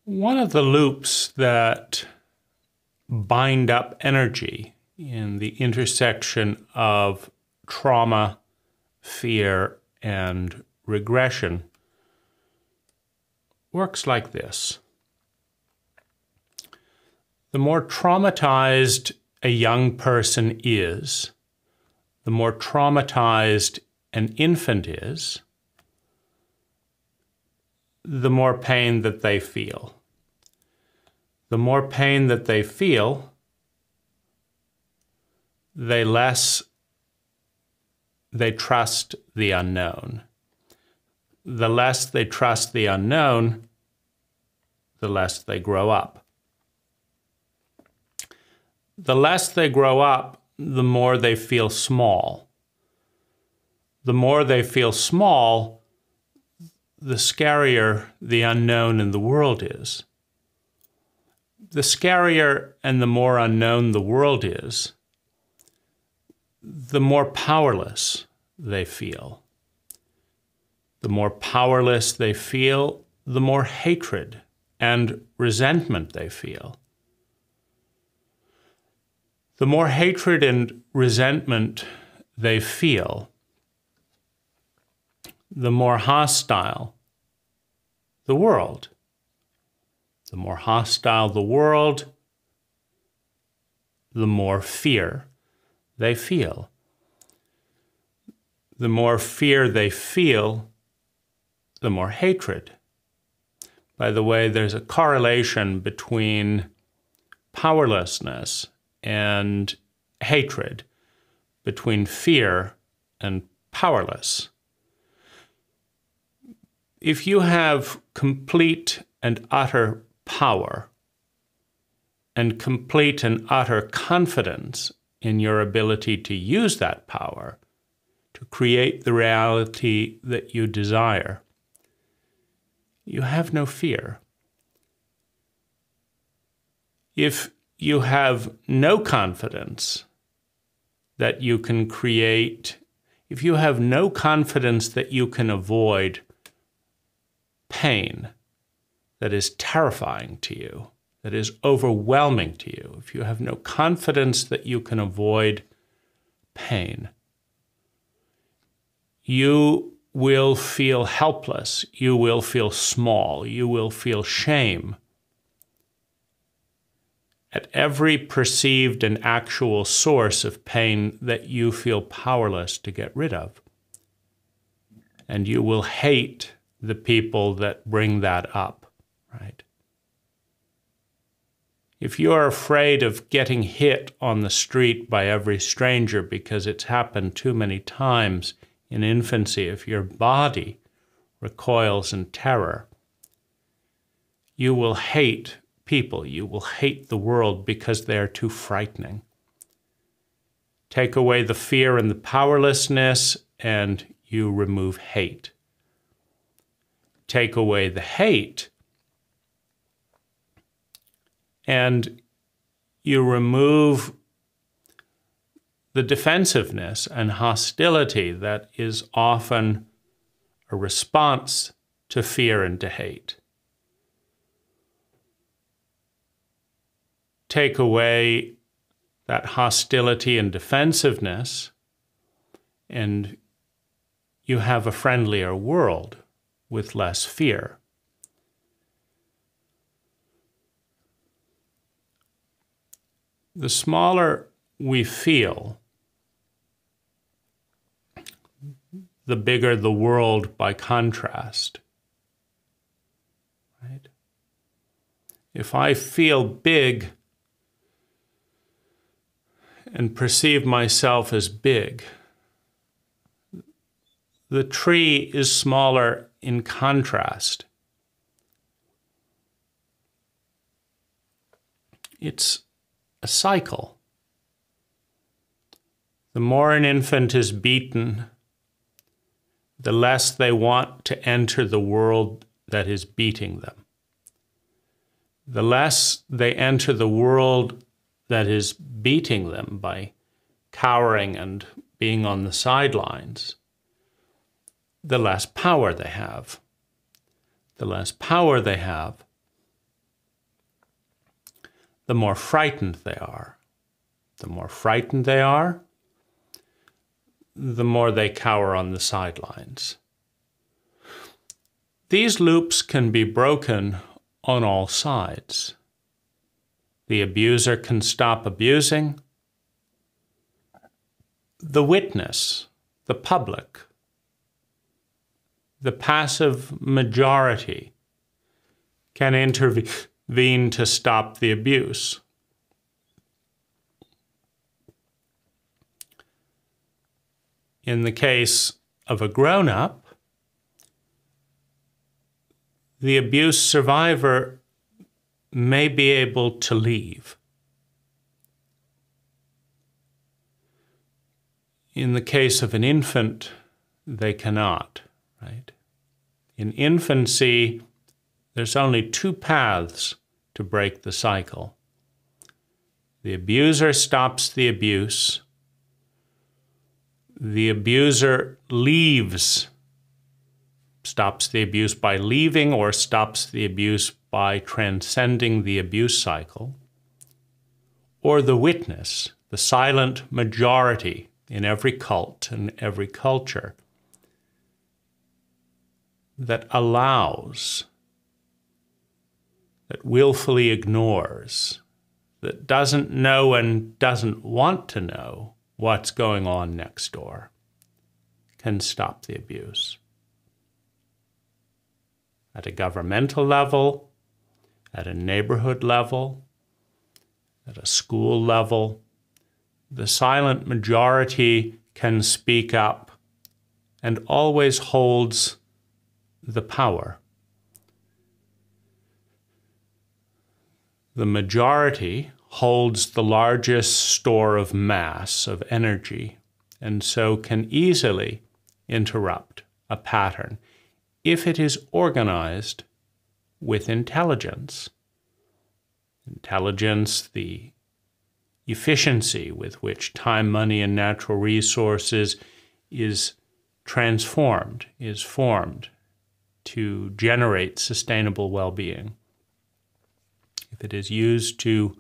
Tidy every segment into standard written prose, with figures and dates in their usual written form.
One of the loops that bind up energy in the intersection of trauma, fear, and regression works like this. The more traumatized a young person is, the more traumatized an infant is, the more pain that they feel. The more pain that they feel, the less they trust the unknown. The less they trust the unknown, the less they grow up. The less they grow up, the more they feel small. The more they feel small, the scarier the unknown in the world is. The scarier and the more unknown the world is, the more powerless they feel. The more powerless they feel, the more hatred and resentment they feel. The more hatred and resentment they feel, the more hostile the world. The more hostile the world, the more fear they feel. The more fear they feel, the more hatred. By the way, there's a correlation between powerlessness and hatred, between fear and powerless. If you have complete and utter power and complete and utter confidence in your ability to use that power to create the reality that you desire, you have no fear. If you have no confidence that you can create, if you have no confidence that you can avoid pain that is terrifying to you, that is overwhelming to you, if you have no confidence that you can avoid pain, you will feel helpless, you will feel small, you will feel shame at every perceived and actual source of pain that you feel powerless to get rid of. And you will hate the people that bring that up, right? If you are afraid of getting hit on the street by every stranger because it's happened too many times in infancy, if your body recoils in terror, you will hate people, you will hate the world because they are too frightening. Take away the fear and the powerlessness, and you remove hate. Take away the hate, and you remove the defensiveness and hostility that is often a response to fear and to hate. Take away that hostility and defensiveness, and you have a friendlier world with less fear. The smaller we feel, the bigger the world by contrast. Right? If I feel big and perceive myself as big, the tree is smaller in contrast. It's a cycle. The more an infant is beaten, the less they want to enter the world that is beating them. The less they enter the world that is beating them by cowering and being on the sidelines, the less power they have. The less power they have, the more frightened they are. The more frightened they are, the more they cower on the sidelines. These loops can be broken on all sides. The abuser can stop abusing. The witness, the public, the passive majority can intervene to stop the abuse. In the case of a grown-up, the abuse survivor may be able to leave. In the case of an infant, they cannot, right? In infancy, there's only two paths to break the cycle. The abuser stops the abuse. The abuser leaves, stops the abuse by leaving or stops the abuse by transcending the abuse cycle. Or the witness, the silent majority in every cult and every culture that allows, that willfully ignores, that doesn't know and doesn't want to know what's going on next door, can stop the abuse. At a governmental level, at a neighborhood level, at a school level, the silent majority can speak up and always holds the power. The majority holds the largest store of mass, of energy, and so can easily interrupt a pattern if it is organized with intelligence. Intelligence, the efficiency with which time, money, and natural resources is transformed, is formed to generate sustainable well-being. If it is used to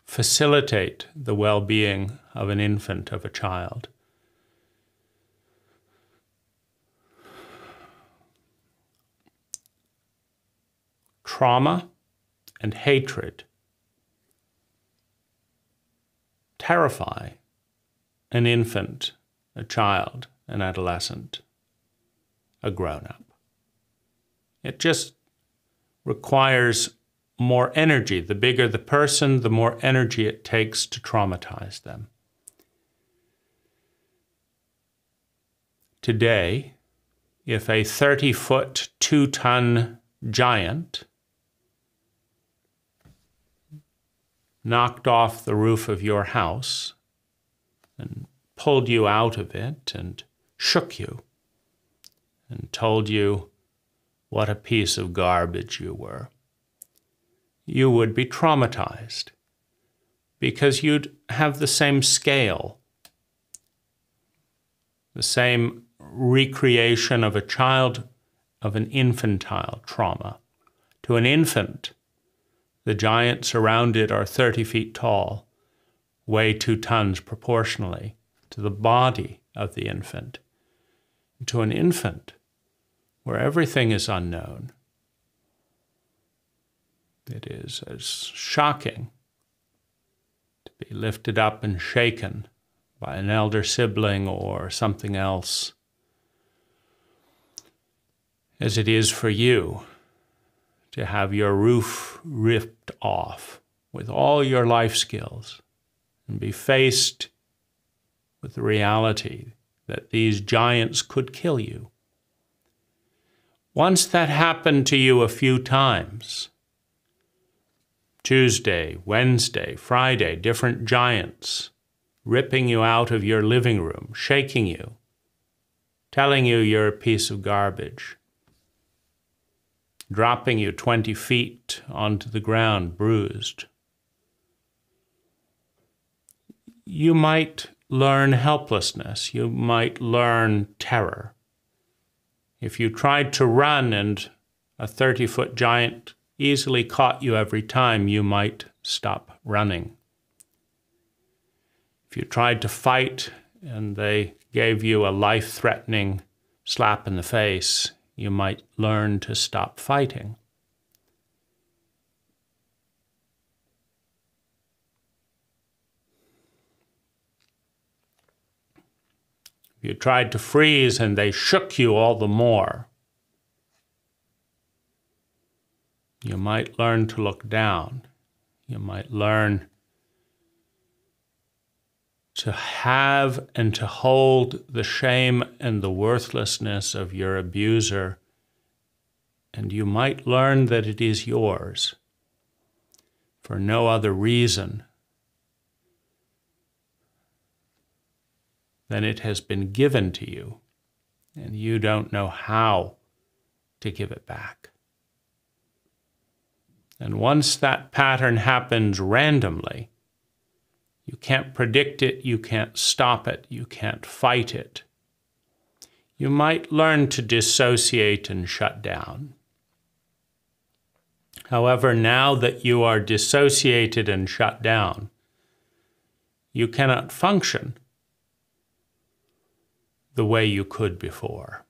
facilitate the well-being of an infant, of a child. Trauma and hatred terrify an infant, a child, an adolescent, a grown-up. It just requires more energy. The bigger the person, the more energy it takes to traumatize them. Today, if a 30-foot, 2-ton giant knocked off the roof of your house and pulled you out of it and shook you and told you what a piece of garbage you were, you would be traumatized because you'd have the same scale, the same recreation of a child, of an infantile trauma. To an infant, the giants around it are 30 feet tall, weigh 2 tons proportionally to the body of the infant. To an infant, where everything is unknown, it is as shocking to be lifted up and shaken by an elder sibling or something else as it is for you to have your roof ripped off with all your life skills and be faced with the reality that these giants could kill you. Once that happened to you a few times, Tuesday, Wednesday, Friday, different giants ripping you out of your living room, shaking you, telling you you're a piece of garbage, dropping you 20 feet onto the ground, bruised. You might learn helplessness. You might learn terror. If you tried to run and a 30-foot giant easily caught you every time, you might stop running. If you tried to fight and they gave you a life-threatening slap in the face, you might learn to stop fighting. If you tried to freeze and they shook you all the more, you might learn to look down. You might learn to have and to hold the shame and the worthlessness of your abuser, and you might learn that it is yours for no other reason than it has been given to you, and you don't know how to give it back. And once that pattern happens randomly, you can't predict it, you can't stop it, you can't fight it. You might learn to dissociate and shut down. However, now that you are dissociated and shut down, you cannot function the way you could before.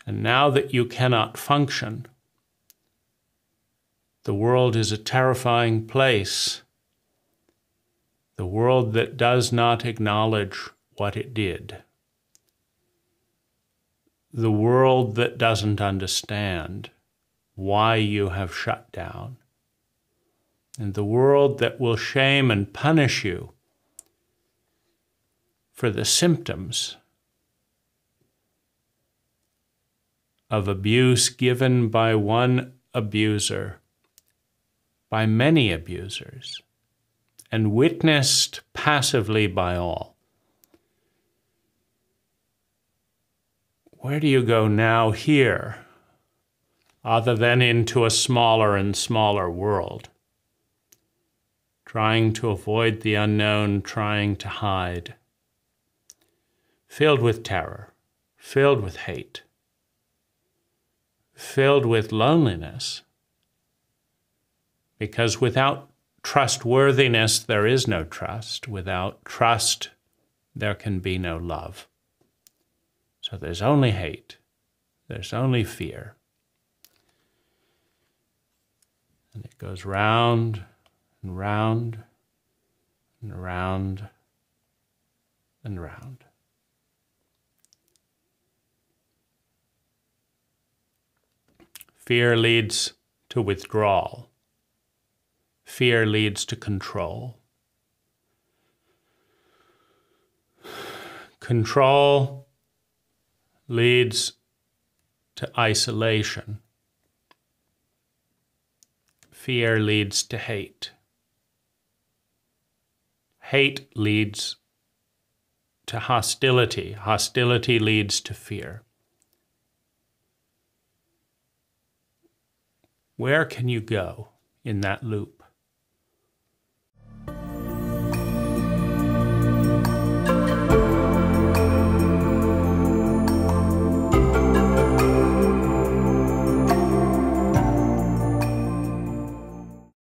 And now that you cannot function, the world is a terrifying place. The world that does not acknowledge what it did. The world that doesn't understand why you have shut down. And the world that will shame and punish you for the symptoms of abuse given by one abuser, by many abusers, and witnessed passively by all. Where do you go now here, other than into a smaller and smaller world, trying to avoid the unknown, trying to hide, filled with terror, filled with hate, filled with loneliness, because without trustworthiness, there is no trust. Without trust, there can be no love. So there's only hate. There's only fear. And it goes round and round and round and round. Fear leads to withdrawal. Fear leads to control. Control leads to isolation. Fear leads to hate. Hate leads to hostility. Hostility leads to fear. Where can you go in that loop?